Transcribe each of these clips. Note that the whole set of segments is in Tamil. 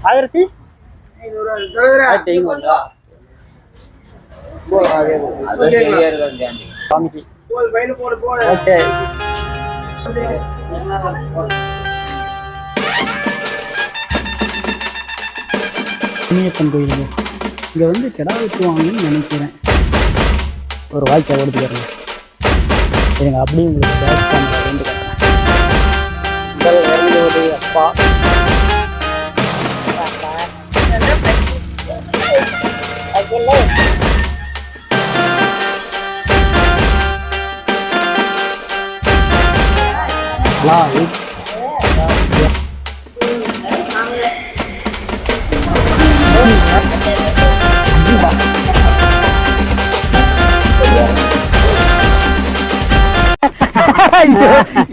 1500 சாமிக்கு. ஓகே. முனியப்பன் கோயிலுங்க. இங்கே வந்து கிடா வெட்டுவாங்கன்னு நினைக்கிறேன். ஒரு வாய்க்கால் ஓடிக்கிறேன். சரிங்க, அப்படியே உங்களுக்கு பேக் பண்ணுறேன். வந்து கட்டுறேன். அப்பா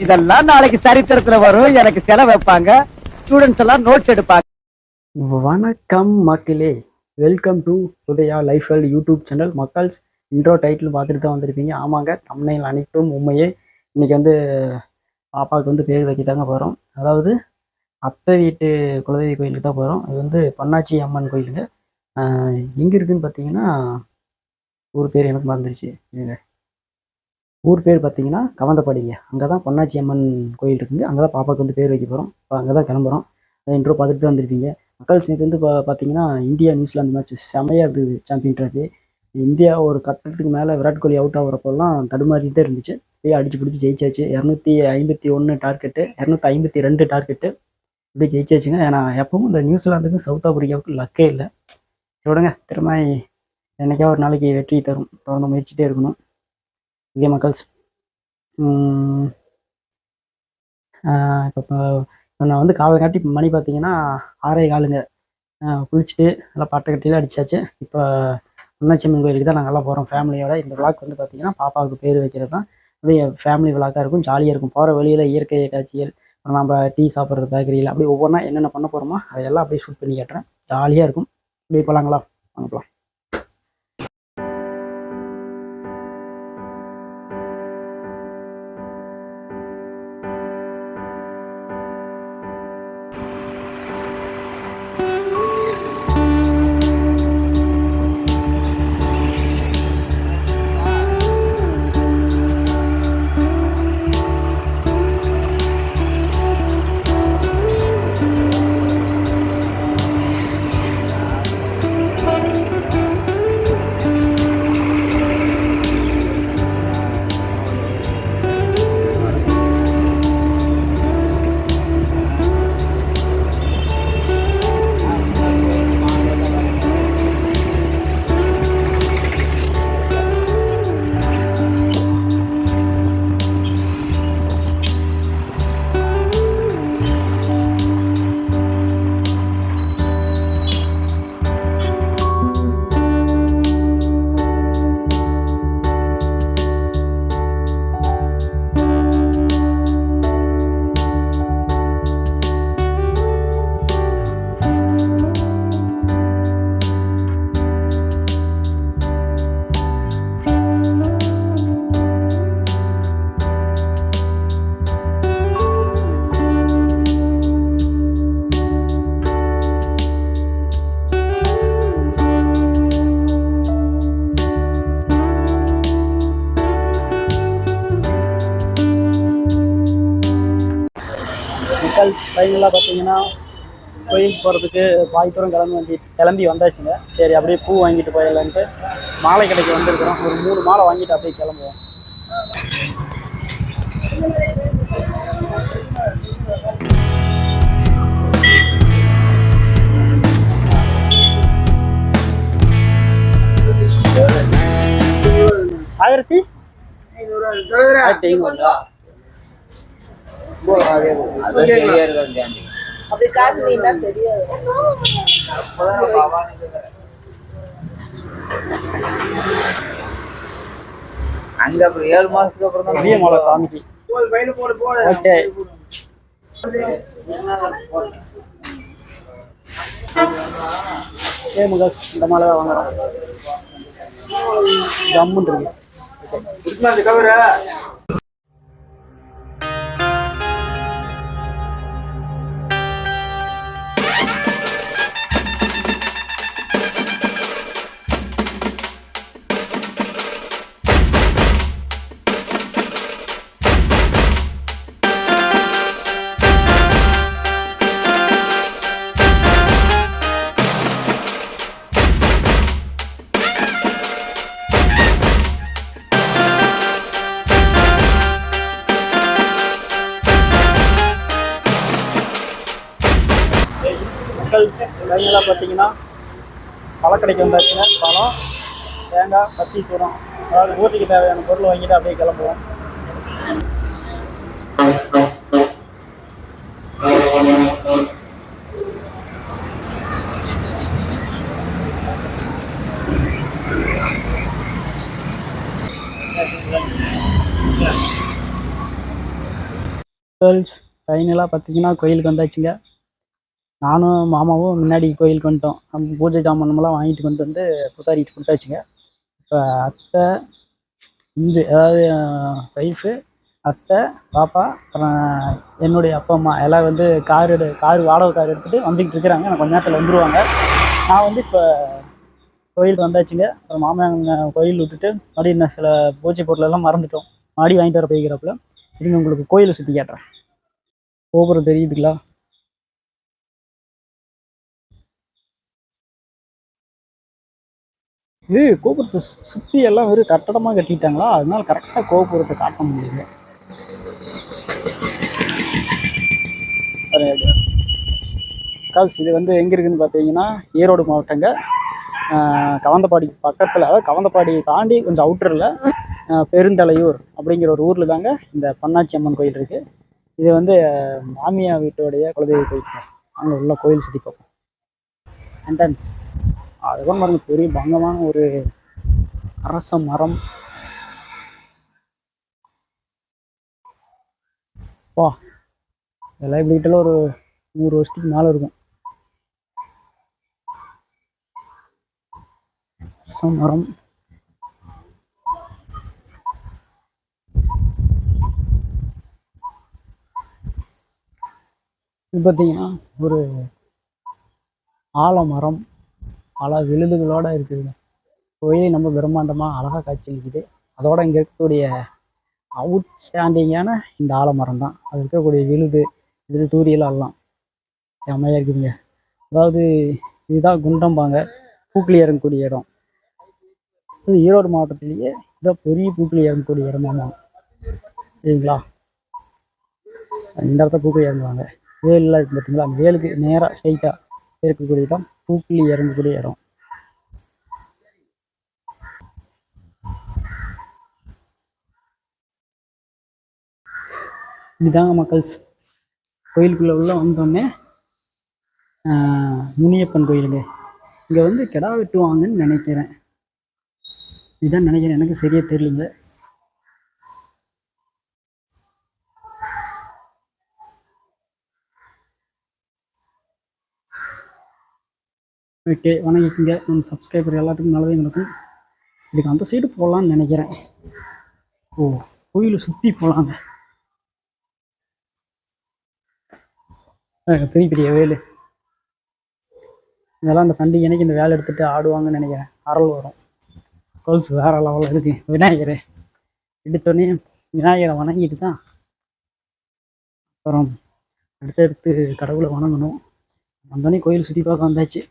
இதெல்லாம் நாளைக்கு சரித்திரத்துல வரும். எனக்கு செலவு வைப்பாங்க, ஸ்டூடெண்ட்ஸ் எல்லாம் நோட்ஸ் எடுப்பாங்க. வணக்கம் மக்களே, welcome to Udaya lifestyle YouTube channel. மக்கள்ஸ் இன்ட்ரோ டைட்டில் பார்த்துட்டு தான் வந்திருப்பீங்க. ஆமாங்க, தம்ப்நெயில் அனைத்தும் உண்மையே. இன்னைக்கு வந்து பாப்பாவுக்கு வந்து பேர் வைக்க தாங்க போகிறோம். அதாவது அத்தை வீட்டு குலதெய்வ கோயிலுக்கு தான் போகிறோம். அது வந்து பொன்னாச்சி அம்மன் கோயிலுங்க. எங்கே இருக்குதுன்னு பார்த்தீங்கன்னா, ஊர் பேர் எனக்கு மறந்துருச்சு. ஊர் பேர் பார்த்தீங்கன்னா கவந்தப்பாடிங்க. அங்கே தான் பொன்னாச்சி அம்மன் கோயில் இருக்குங்க. அங்கே தான் பாப்பாவுக்கு வந்து பேர் வைக்க போகிறோம். இப்போ அங்கே தான் கிளம்புறோம். அதை இன்ட்ரோ பார்த்துட்டு தான் வந்திருப்பீங்க. மக்கள் சேர்த்து வந்து பார்த்தீங்கன்னா இந்தியா நியூசிலாந்து மேட்ச் செமையாக இருந்தது. சாம்பியன் ட்ராஃபி இந்தியா ஒரு கட்டத்துக்கு மேலே விராட் கோலி அவுட் ஆகிறப்பெல்லாம் தடுமாறிட்டு தான் இருந்துச்சு. போய் அடிச்சு பிடிச்சி ஜெயிச்சாச்சு. 251 டார்கெட்டு, 252 டார்கெட்டு இப்படி ஜெயிச்சாச்சுங்க. ஏன்னா எப்பவும் இந்த நியூசிலாந்துக்கும் சவுத் ஆப்பிரிக்காவுக்கும் லக்கே இல்லை. சொல்லுங்க, திறமை என்னைக்கா ஒரு நாளைக்கு வெற்றி தரும். தொடர்ந்து முயற்சிட்டே இருக்கணும். ஓகே மக்கள்ஸ், இப்போ நான் வந்து காலை காட்டி மணி பார்த்தீங்கன்னா 6:15ங்க. குளிச்சுட்டு நல்லா பாட்டை கட்டியில் அடித்தாச்சு. இப்போ பொன்னாச்சி அம்மன் கோயிலுக்கு தான் நாங்கள் எல்லாம் போகிறோம் ஃபேமிலியோட. இந்த விளாக் வந்து பார்த்தீங்கன்னா பாப்பாவுக்கு பேர் வைக்கிறது தான். அப்படியே ஃபேமிலி விளாக்காக இருக்கும், ஜாலியாக இருக்கும். போகிற வழியில் இயற்கை காட்சிகள், நம்ம டீ சாப்பிட்றது, பேக்கரியில் அப்படியே ஒவ்வொன்றா என்னென்ன பண்ண போகிறோமோ அதையெல்லாம் அப்படியே ஷூட் பண்ணி கேட்டுறேன். ஜாலியாக இருக்கும். அப்படியே போகலாங்களா? வாங்க போகலாம். ஃபைனலாக பார்த்தீங்கன்னா கோயிலுக்கு போகிறதுக்கு பாய்த்தூரம் கிளம்பி வந்தாச்சுங்க. சரி, அப்படியே பூ வாங்கிட்டு போயிடலான்ட்டு மாலை கடைக்கு வந்துருக்குறோம். ஒரு 3 மாலை வாங்கிட்டு அப்படியே கிளம்புவோம். ஆயிரத்தி 500 அங்க அப்புறம் 7 மாசத்துக்கு அப்புறம் தான் பெரிய மாலை சாமிக்கு. ஓகே. இந்த மாலை தான் வாங்குறோம். ஜம்முன்னு இருக்கு. மக்கள் லைனெல்லாம் பார்த்தீங்கன்னா பழக்கடைக்கு வந்தாச்சுங்க. பழம், தேங்காய், பத்தி சூடம், அதாவது பூஜைக்கு தேவையான பொருள் வாங்கிட்டு அப்படியே கிளம்புவோம். கேர்ள்ஸ் ஃபைனலாக பார்த்தீங்கன்னா கோயிலுக்கு வந்தாச்சுங்க. நானும் மாமாவும் முன்னாடி கோயிலுக்கு வந்துட்டோம். நம்ம பூஜை ஜாமானமெல்லாம் வாங்கிட்டு வந்து பூசாரிகிட்ட கொடுத்தாச்சுங்க. இப்போ அத்தை, அதாவது ஒய்ஃபு, அத்தை, பாப்பா, அப்புறம் என்னுடைய அப்பா அம்மா எல்லாம் வந்து கார் வாடகை கார் எடுத்துகிட்டு வந்துக்கிட்டு இருக்கிறாங்க. எனக்கு கொஞ்ச நேரத்தில் வந்துடுவாங்க. நான் வந்து இப்போ கோயிலுக்கு வந்தாச்சுங்க. அப்புறம் மாமா கோயில் விட்டுட்டு மறுபடியும் நான் சில பூஜை பொருளெல்லாம் மறந்துட்டோம். மாடி வாங்கிட்டு வர போய்க்கிறப்பல திரும்பி உங்களுக்கு கோயிலை சுற்றி கேட்டுறேன். கோபுரம் தெரியுதுங்களா? இது கோபுரத்தை சுற்றி எல்லாம் வெறும் கட்டடமாக கட்டிட்டாங்களா, அதனால கரெக்டாக கோபுரத்தை காட்ட முடியுது. கால்ஸ் இது வந்து எங்கே இருக்குதுன்னு பார்த்தீங்கன்னா ஈரோடு மாவட்டங்க, கவந்தப்பாடி பக்கத்தில், அதாவது கவந்தப்பாடி தாண்டி கொஞ்சம் அவுட்டரில் பெருந்தலையூர் அப்படிங்கிற ஒரு ஊரில் தாங்க இந்த பண்ணாச்சி அம்மன் கோயில் இருக்குது. இது வந்து மாமியா வீட்டோடைய குலதெய்வ கோயில். அங்கே உள்ள கோயில் சுற்றி பார்ப்போம். என்ட்ரன்ஸ் அதுதான் பாருங்க, பெரிய பங்கமான ஒரு அரச மரம். வா, இதெல்லாம் இப்படி கிட்ட ஒரு 100 வருஷத்துக்கு மேலே இருக்கும். அரச மரம். இது பார்த்தீங்கன்னா ஒரு ஆலமரம், பல விழுதுகளோடு இருக்குதுங்க. கோயிலே நம்ம பிரம்மாண்டமாக அழகாக காட்சி அளிக்குது. அதோட இங்கே இருக்கக்கூடிய அவுட்ஸ்டாண்டிங்கான இந்த ஆலமரம் தான். அது இருக்கக்கூடிய விழுது இது தூரியெல்லாம் எல்லாம் செம்மையாக இருக்குதுங்க. அதாவது இதுதான் குண்டம்பாங்க, பூக்களி இறங்கக்கூடிய இடம். இது ஈரோடு மாவட்டத்திலேயே இதான் பெரிய பூக்களி இறங்கக்கூடிய இடமாமா, சரிங்களா? இந்த இடத்த பூக்களி இறங்குவாங்க. வேலெலாம் இருக்குது பார்த்தீங்களா, அந்த வேலுக்கு நேராக ஸ்ட்ரைட்டாக இருக்கக்கூடிய இடம் பூக்களி இறங்கக்கூடிய இடம். இதுதாங்க மக்கள்ஸ் கோயிலுக்குள்ளே உள்ள வந்தோடனே முனியப்பன் கோயிலுங்க. இங்கே வந்து கிடா வெட்டுவாங்கன்னு நினைக்கிறேன், இதுதான் நினைக்கிறேன், எனக்கு சரியாக தெரியலைங்க. ஓகே, வணங்கிக்கோங்க. நம்ம சப்ஸ்கிரைபர் எல்லாத்துக்கும் நல்லதே நடக்கும். இதுக்கு அந்த சைடு போகலான்னு நினைக்கிறேன். ஓ, கோயிலை சுற்றி போகலாங்க. பெரிய பெரிய வேலு இதெல்லாம் அந்த பண்டிகைக்கு இந்த வேலை எடுத்துகிட்டு ஆடுவாங்கன்னு நினைக்கிறேன். அறல் வரும். கோல்ஸ் வேற லெவலில் இருக்கு. விநாயகர் எடுத்தோடனே விநாயகரை வணங்கிட்டு தான் அப்புறம் அடுத்தடுத்து கடவுளை வணங்கணும். வந்தோடனே கோயில் சுற்றி பார்க்க வந்தாச்சு.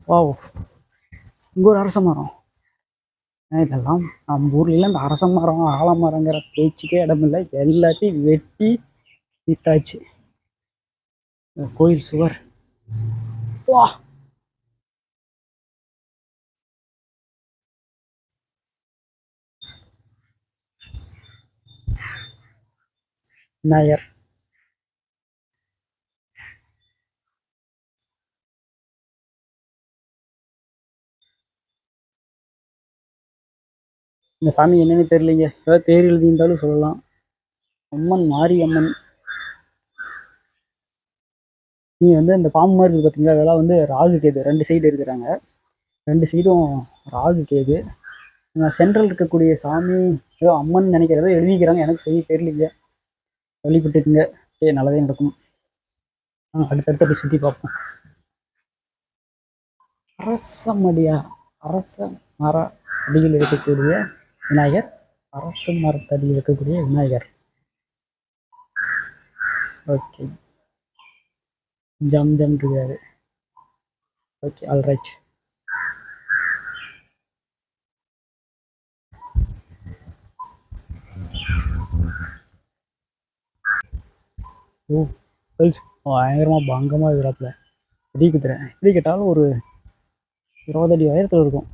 வா, இங்கே ஒரு அரச மரம். இதெல்லாம் நம்ம ஊர்லாம் இந்த அரச மரம் ஆலமரங்கிற பேச்சுக்கே இடமில்லை. எல்லாத்தையும் வெட்டி தீத்தாச்சு. கோயில் சுவர். வா, விநாயகர். இந்த சாமி என்னன்னு தெரியலைங்க, ஏதாவது பேர் எழுதியிருந்தாலும் சொல்லலாம். அம்மன் மாரியம்மன். நீ வந்து இந்த பாம்பு மாதிரி இருக்குது பார்த்தீங்களா, அதெல்லாம் வந்து ராகு கேது. 2 சைடு இருக்கிறாங்க, 2 சைடும் ராகு கேது. சென்ட்ரல் இருக்கக்கூடிய சாமி ஏதோ அம்மன் நினைக்கிறதோ எழுதிக்கிறாங்க, எனக்கு சரி தெரியலைங்க. வழிபட்டுக்குங்க, நல்லதே நடக்கும். அடுத்தடுத்து அப்படி சுற்றி பார்ப்போம். அரச மர அடியில் இருக்கக்கூடிய விநாயகர். அரச மரத்தடியில் இருக்கக்கூடிய விநாயகர். ஓகே, ஜம் இருக்காரு. Okay, all right. ஓ, பயங்கரமாக பங்கமாக இருக்கிறாப்புல. இடி குத்துறேன், இடி கேட்டாலும் ஒரு 20 அடி உயரத்தில் இருக்கும்.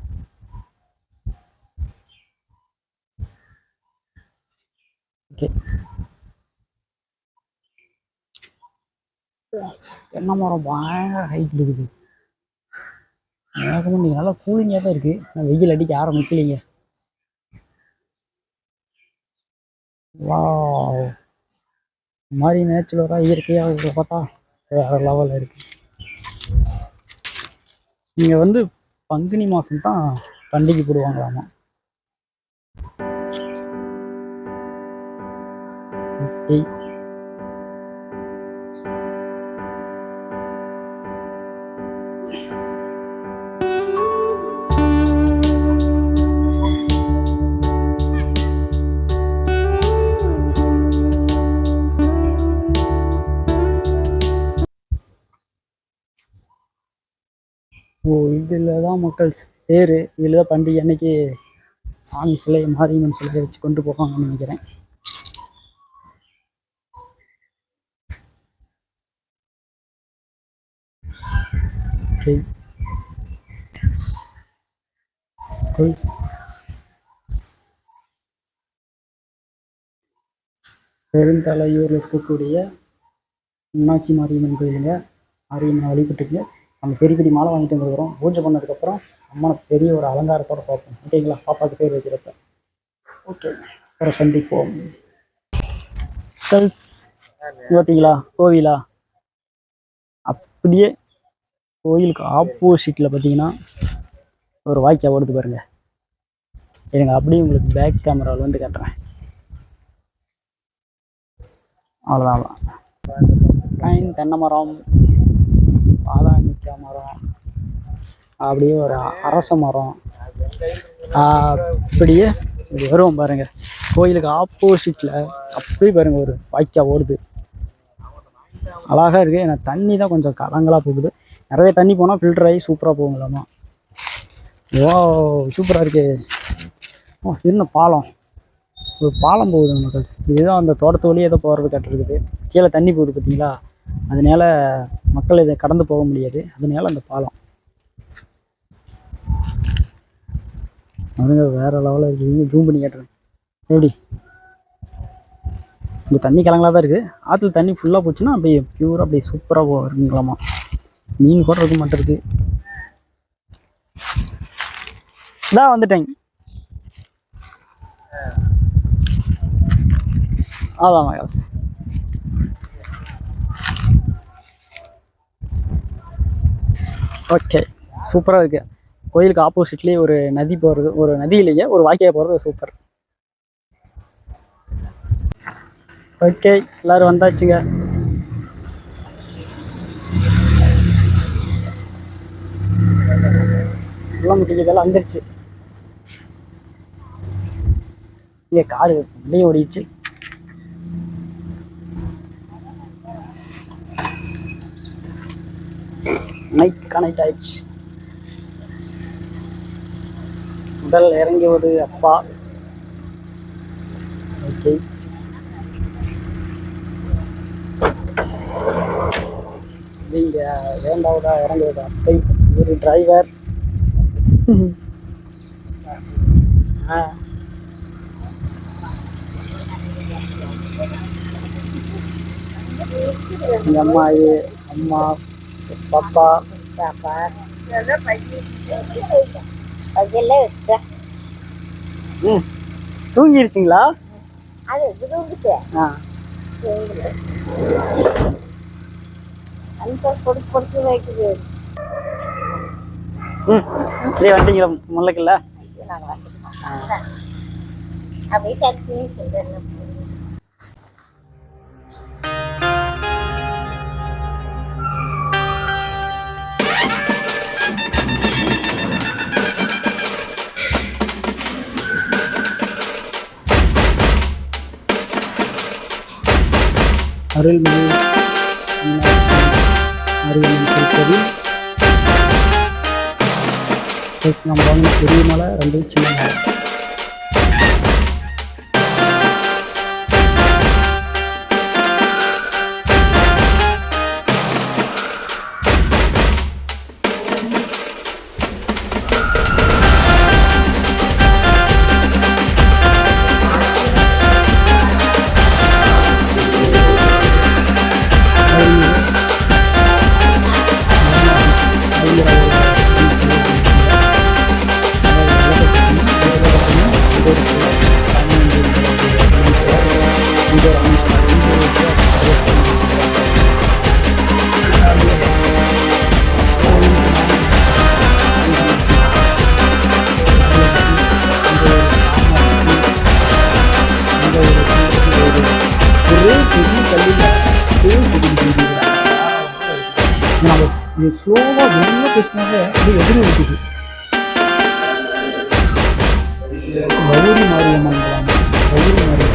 ஓகே, தென்னை மரம் பயங்கர ஹைட் இருக்குது. எனக்கு நீங்கள் நல்லா கூலிங்காக தான் இருக்குது. நான் வெயில் அடிக்க ஆரம்பிக்கலைங்க. வா, மாதிரி நேச்சுரலாக இயற்கையாக பார்த்தா வேறு லெவலில் இருக்குது. நீங்கள் வந்து பங்குனி மாதம் தான் பண்டிகை போடுவாங்களாமா. ஓகே, ஓ இதில் தான் மக்கள் பேர். இதில் தான் பண்டிகை அன்னைக்கு சாமி சிலை, மாரியம்மன் சிலையை வச்சு கொண்டு போவாங்கன்னு நினைக்கிறேன். ஓகே, பெருந்தலையூரில் இருக்கக்கூடிய மீனாட்சி மாரியம்மன் கோயிலுங்க. மாரியம்மனை வழிபட்டுங்க. நம்ம பெரிய பெரிய மாலை வாங்கிட்டு வந்துருக்கிறோம். பூஜை பண்ணதுக்கப்புறம் அம்மனை பெரிய ஒரு அலங்காரத்தோடு பார்ப்போம். ஓகேங்களா, பாப்பாவுக்கு பேர் வைக்கிறப்ப. ஓகே, அப்புறம் சந்திப்போம். பார்த்தீங்களா கோவிலா? அப்படியே கோயிலுக்கு ஆப்போசிட்டில் பார்த்தீங்கன்னா ஒரு வாய்க்கா ஓடுது பாருங்க. எனக்கு அப்படியே உங்களுக்கு பேக் கேமராவில் வந்து காட்டுறேன். அவ்வளோதான். தென்னை மரம், பாதாமிக்காய் மரம், அப்படியே ஒரு அரச மரம், அப்படியே இப்படி வருவோம் பாருங்க. கோயிலுக்கு ஆப்போசிட்டில் அப்படியே பாருங்க ஒரு வாய்க்கா ஓடுது. அழகாக இருக்குது. எனக்கு தண்ணி தான் கொஞ்சம் கலங்களாக போகுது. நிறைய தண்ணி போனால் ஃபில்டர் ஆகி சூப்பராக போகுங்களாமா. ஓ சூப்பராக இருக்கு. ஓ என்ன பாலம், ஒரு பாலம் போகுது மக்கள். இதுதான் அந்த தோட்டத்து வழியே ஏதோ போகிறது கட்டுருக்குது. கீழே தண்ணி போகுது பார்த்தீங்களா, அதனால மக்கள் இதை கடந்து போக முடியாது. அதனால அந்த பாலம் அதுங்க வேறு லெவலில் இருக்குது. ஜூம் பண்ணி கேட்டுறேன். எப்படி இந்த தண்ணி கலங்களாக தான் இருக்குது. ஆற்றுல தண்ணி ஃபுல்லாக போச்சுன்னா அப்படியே பியூராக அப்படியே சூப்பராக இருக்குங்களாமா. மீன் கூட இருக்க மாட்டேருக்கு. இதான் வந்துட்டேங்க. அதான் மகள்ஸ். ஓகே, சூப்பராக இருக்குது. கோயிலுக்கு ஆப்போசிட்லேயே ஒரு நதி போகிறது, ஒரு நதியிலேயே ஒரு வாய்க்கால் போகிறது சூப்பர். ஓகே, எல்லோரும் வந்தாச்சுங்க. எல்லாம் முடிஞ்சதெல்லாம் வந்துடுச்சு. இங்கே காரு அப்படியே ஓடிடுச்சு. நைட் கனெக்ட் ஆயிடுச்சு. முதல் இறங்கி ஒரு அப்பா. ஓகே, இங்கே வேண்டாவதா இறங்குவது அப்பை. ஒரு டிரைவர். எங்கள் அம்மா பாப்பா தூங்கிருச்சிங்களா? வண்டிங்களா முல்லைக்குல்ல? அருள்மிகு மாரியம்மன் திருப்பதி. நம்ம வாங்கின பெரிய மலை, 2 சின்ன மலை. இது ஸ்லோவாக வெளியே பேசினாலே அது எதிரி இருக்குது. கௌரி மாரியம்மன் கௌரி மாரியம்மன்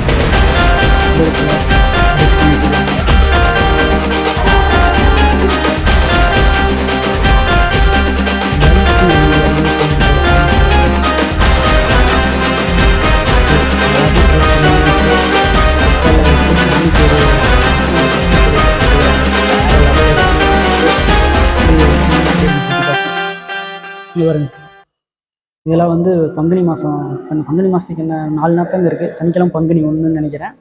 இதெல்லாம் வந்து பங்குனி மாதம். பங்குனி மாதத்துக்கு என்ன 4 நாள் தாங்க இருக்குது. சனிக்கிழமை பங்குனி 1ன்னு நினைக்கிறேன்.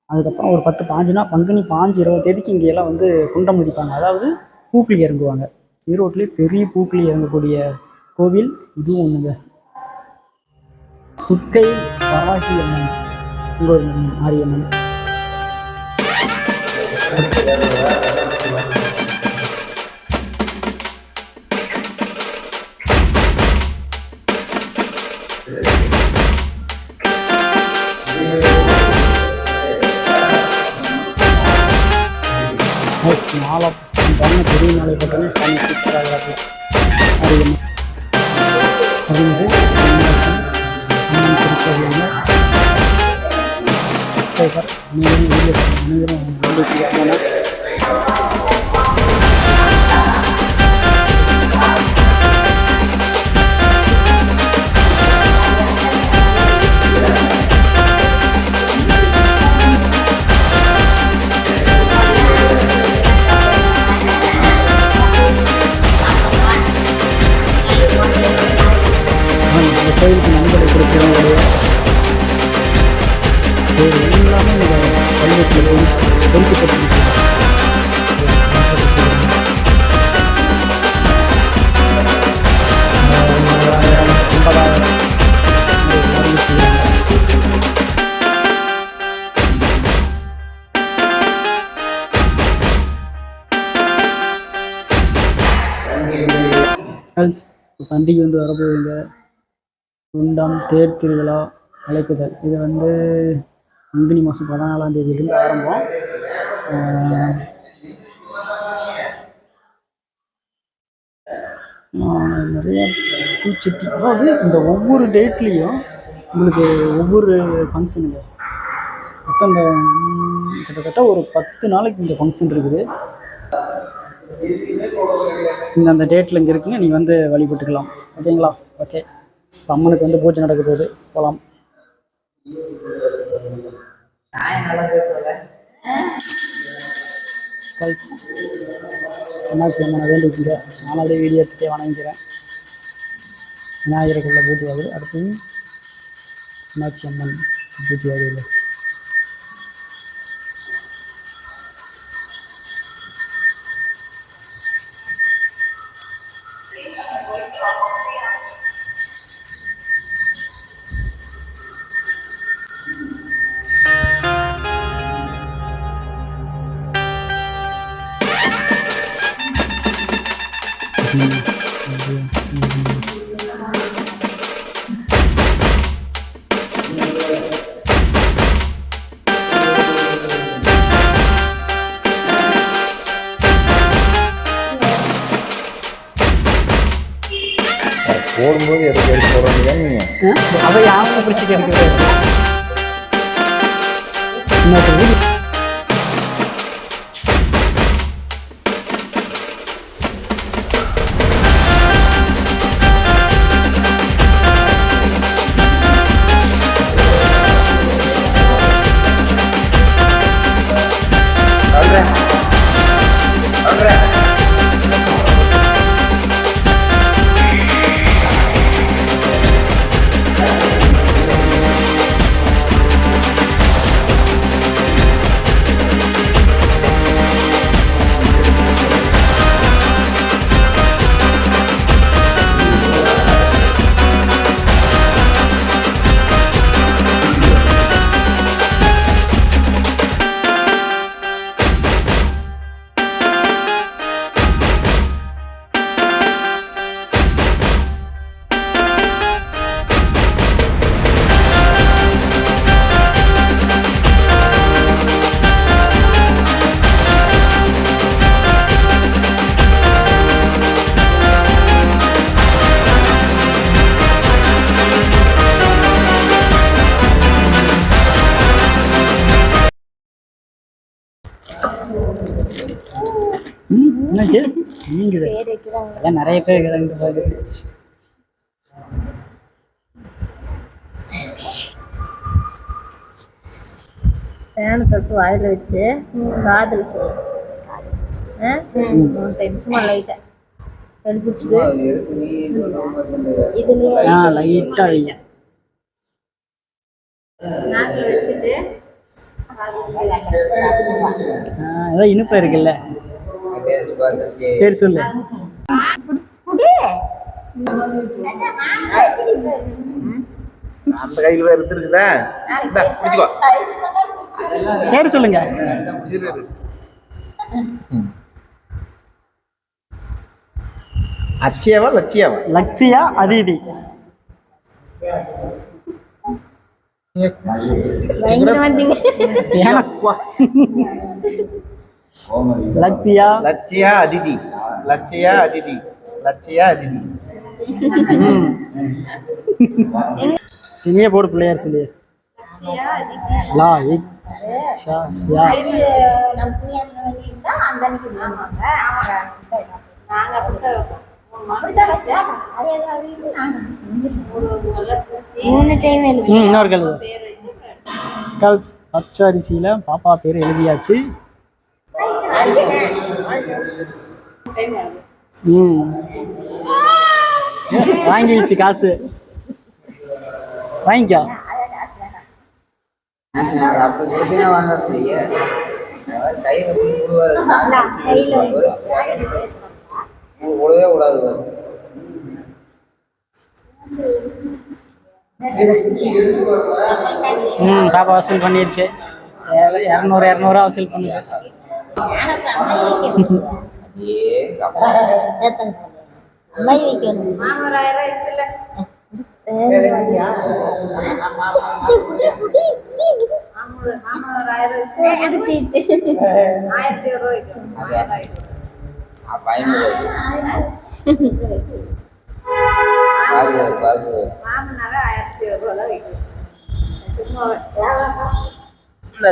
அதுக்கப்புறம் ஒரு 10-15 நாள் பங்குனி 5-20 இங்கே எல்லாம் வந்து குண்டம் மிதிப்பாங்க. அதாவது பூக்களி இறங்குவாங்க. ஈரோட்லேயே பெரிய பூக்களி இறங்கக்கூடிய கோவில் இதுவும் ஒன்றுங்க. துர்க்கை வராகி அம்மன் ஒரு மாரியம்மன். மாலை பெரிய நாளை பார்த்தோன்னா சாமி சூப்பராக மாரியம்மன். அது வந்து அம்மன் திருக்கோவில் சப்ஸ்கிரைபர் அனைவரும் வீடியோ அனைவரும் வேண்டிக்கு அம்மனை கோயிலுக்கு நண்பரை கொடுக்கிறவங்களுடைய எல்லாமே இந்த கல்வெட்டில் பொறிக்கப்பட்டிருக்கு. 50,000 பண்டிகை வந்து வரப்போகுதுங்க. குண்டம் தேர் திருவிழா அழைப்புதல். இது வந்து பங்குனி மாதம் 14ஆம் தேதியிலிருந்து ஆரம்பம். நிறைய பூச்சட்டி, அதாவது இந்த ஒவ்வொரு டேட்லேயும் உங்களுக்கு ஒவ்வொரு ஃபங்க்ஷனுங்க. மொத்தம் இந்த கிட்டத்தட்ட ஒரு 10 நாளைக்கு இந்த ஃபங்க்ஷன் இருக்குது. இந்த அந்த டேட்டில் இங்கே இருக்குங்க. நீங்கள் வந்து வழிபட்டுக்கலாம். ஓகேங்களா? ஓகே, அம்மனுக்கு வந்து பூஜை நடக்க போகுது. போகலாம். என்னாச்சு அம்மனை வேண்டிக்கிங்க. நானாவது வீடியோ எடுத்துகிட்டே வணங்கிக்கிறேன். விநாயகருக்குள்ள பூஜை ஆகுது. அடுத்து மீனாட்சி அம்மன் பூஜை ஆகுது. போடும்போது எதுக்கு போடுறீங்க நீங்கள்? அதை யாரும் பிடிச்சி கிடைக்கிறது. என்னாச்சு நீங்குது அதான் நிறைய பேர் இருக்கிறாங்க பாரு. ஃபேனை தொட்டு வாயில வச்சு காதல் சொல்லு. 3 டைம் சும்மா லைட்டா சளி பிடிச்சிட்டு லைட்டா நாக்கில் வச்சுட்டு ஏதோ இனிப்பா இருக்குல்ல பேர் சொல்லு. அந்த கையில் வேறு இருக்குதா பேர் சொல்லுங்க. அச்சியாவா லட்சியாவா? லட்சியா அதிதி. லட்சியா லட்சியா அதிதி. லட்சியா அதிதி. லட்சியா அதிதி. சினிய போடு பிள்ளையார் சொல்லி லா இக் ஷா யா இன்னொரு கேர்ள்ஸ் பச்சரிசியில பாப்பா பேர் எழுதியாச்சு. வாங்கிடுச்சு காசு வாங்கிக்கோ. கூடவே கூடாது. பாப்பா வசூல் பண்ணிடுச்சு. 200 வசூல் பண்ணுது.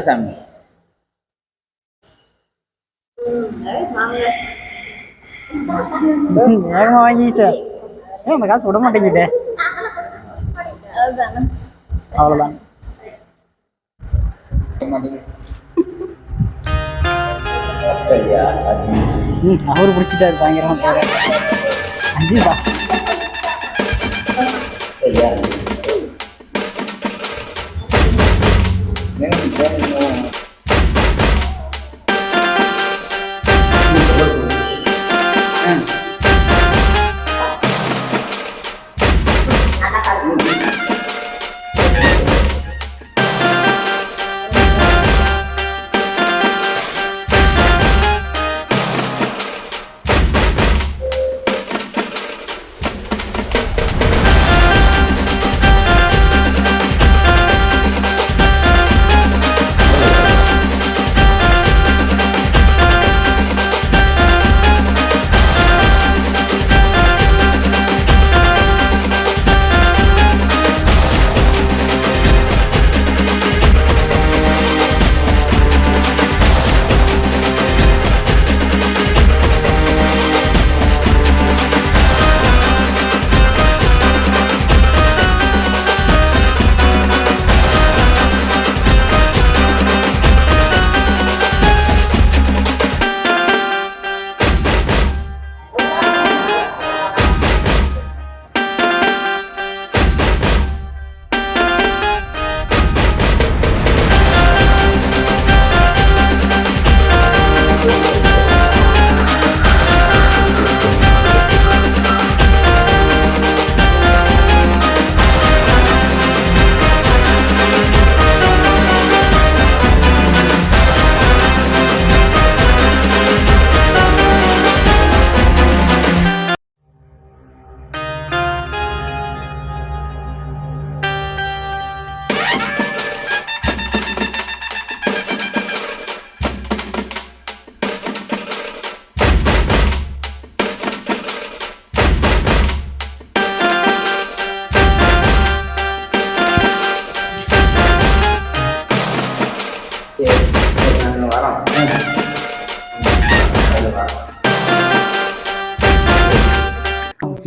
சாமி வேகமா வாங்கிச்சு. அந்த காசு விட மாட்டேங்குதே. அவ்வளவுதான். அவரு பிடிச்சிட்டாரு பயங்கரமா. அஞ்சுதா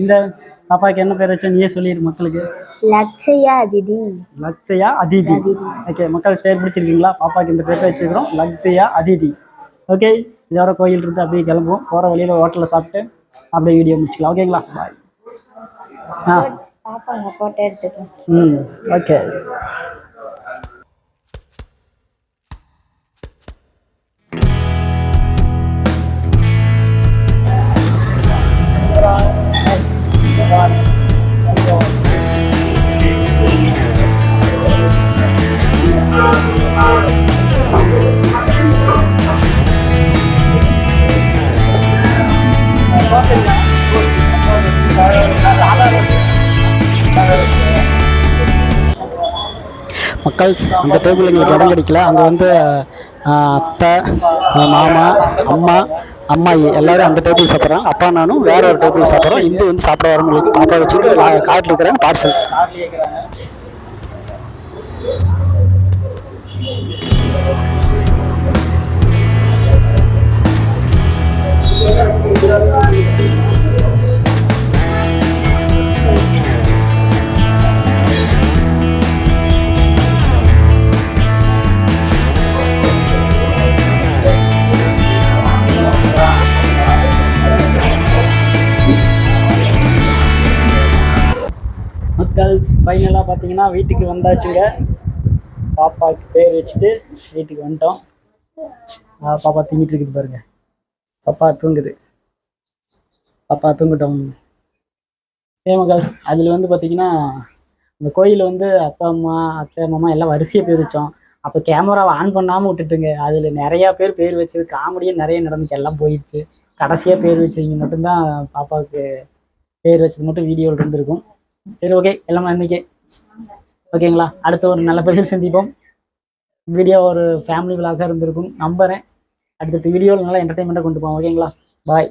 இந்த பாப்பாக்கு என்ன பேர் வச்சா நீயே சொல்லிடு மக்களுக்கு. லட்சயா அதிதி. லக்ஷயா அதிதி. ஓகே மக்கள் பேர் பிடிச்சிருக்கீங்களா? பாப்பாக்கு இந்த பேர் வச்சுக்கிறோம், லக்ஷயா அதிதி. ஓகே, இதோட கோயில் இருந்து அப்படியே கிளம்புவோம். போகிற வழியில் ஹோட்டலில் சாப்பிட்டு அப்படியே வீடியோ முடிச்சுக்கலாம். ஓகேங்களா? பாய். ஆ பாப்பாங்க போட்டோ எடுத்துக்கோங்க. ஓகே. மக்கள்ஸ் அந்த டேபிள் எங்களுக்கு இடம் கிடைக்கல. அங்கே வந்து அத்தை, மாமா, அம்மா, அம்மாயி எல்லாரும் அந்த டேபிள் சாப்பிட்றாங்க. அப்பா நானும் வேற ஒரு டேபிள் சாப்பிட்றோம். இந்து வந்து சாப்பிட வரவங்களுக்கு பாப்பா வச்சுட்டு காட்டில் இருக்கிறாங்க பார்சல். மக்கள்ஸ் ஃபைனலாக பார்த்தீங்கன்னா வீட்டுக்கு வந்தாச்சுங்க. பாப்பாவுக்கு பேர் வச்சுட்டு வீட்டுக்கு வந்துட்டோம். பாப்பா தூங்கிட்டு இருக்குது பாருங்க. பாப்பா தூங்குது. பாப்பா தூங்கிட்டோம். மக்கள்ஸ் அதில் வந்து பார்த்தீங்கன்னா இந்த கோயில் வந்து அப்பா அம்மா அத்தை மாமா எல்லாம் வரிசையாக பேர் வச்சோம். அப்போ கேமராவை ஆன் பண்ணாமல் விட்டுட்டுங்க. அதில் நிறையா பேர் வச்சது காமெடியாக நிறைய நடந்துச்சு. எல்லாம் போயிடுச்சு. கடைசியாக பேர் வச்சவங்க மட்டும்தான் பாப்பாவுக்கு பேர் வச்சது மட்டும் வீடியோவில் இருந்திருக்கும். சரி, ஓகே, எல்லாமே இன்னைக்கு ஓகேங்களா? அடுத்த ஒரு நல்ல பதிவில் சந்திப்போம். வீடியோ ஒரு ஃபேமிலி விளாகாக இருந்திருக்கும் நம்புறேன். அடுத்த வீடியோவில் நல்லா என்டர்டைன்மெண்ட்டாக கொண்டு போவோம். ஓகேங்களா? பாய்.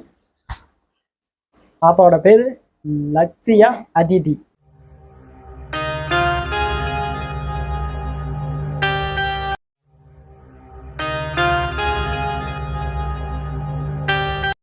பாப்பாவோட பேர் லக்ஷயா அதிதி.